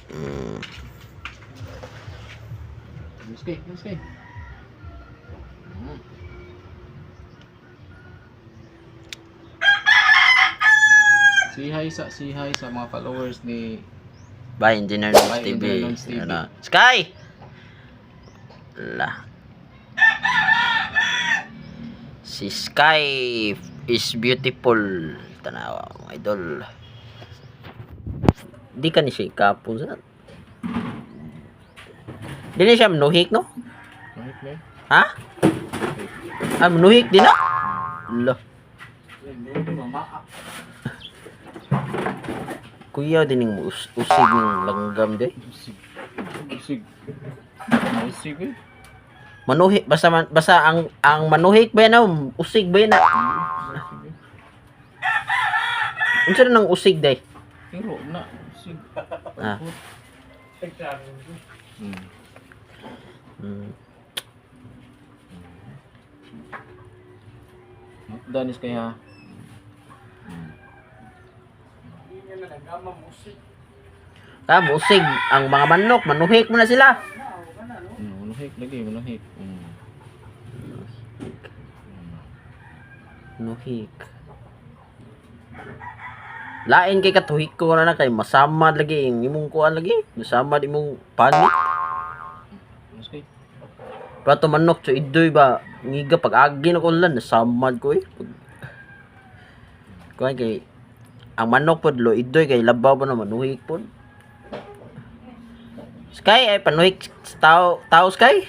Mm. Miski. Si hi sa mga followers ni Bye, Engineer Nons Bye, TV. Engineer Nons TV. Ano? Sky! La. Si Sky is beautiful. Tanawa, mga idol. Di ka ni siya kapon sa. Di na siya manuhik, no? Mahit na. Ha? Ah, manuhik din na? La. Kuya din yung usig ng langgam di. Usig eh. Manuhik basta ang manuhik ba yan usig ba yan na? Unsa na nang usig day? Pero na usig. Ah. Hmm. Hmm. Danis kaya. Ah, usig ang mga manok, manuhik mo na sila. Manuhik lagi, manuhik. Manuhik. Lain kay katuhik ko na kay masamad lagi yung imong kuan lagi, masamad imong panit. Miski. Prato manok so idoy ba ngiga pag agi na ko lan nasamad ko eh. Kuan kay ang manok pod lo idoy kay labaw pa na manuhik pod. Sky ay panuhik tao Sky.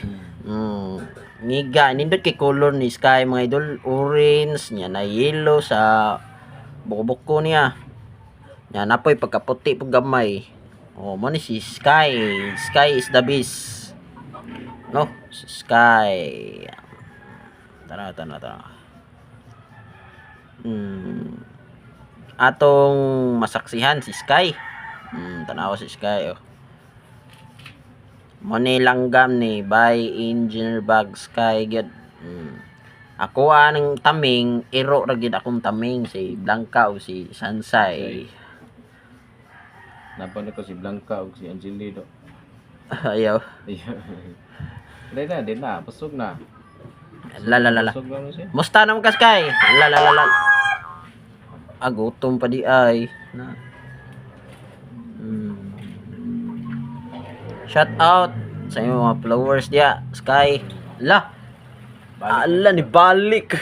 Ngiga nindot kay color ni Sky mga idol, orange niya na yellow sa buko-buko niya. Nya napoy pagkaputi pag gamay. Oh, mo ni si Sky. Sky is the best. No, si Sky. Tara. Atong masaksihan si Sky. Tanawa si Sky oh. Mo ni langgam ni by Engineer Bag Sky gyud. Ako anang taming iro ra gyud akong taming si Blanca o si Sansay. Napan ko si Blanca ug si Angelido. Ayaw. Din na, pasog na. La. Pasog na siya. Musta naman ka Sky? La. Gutom pa di ay. Na. Shout out sa inyo mga followers dia, Sky. La. Ala ni balik.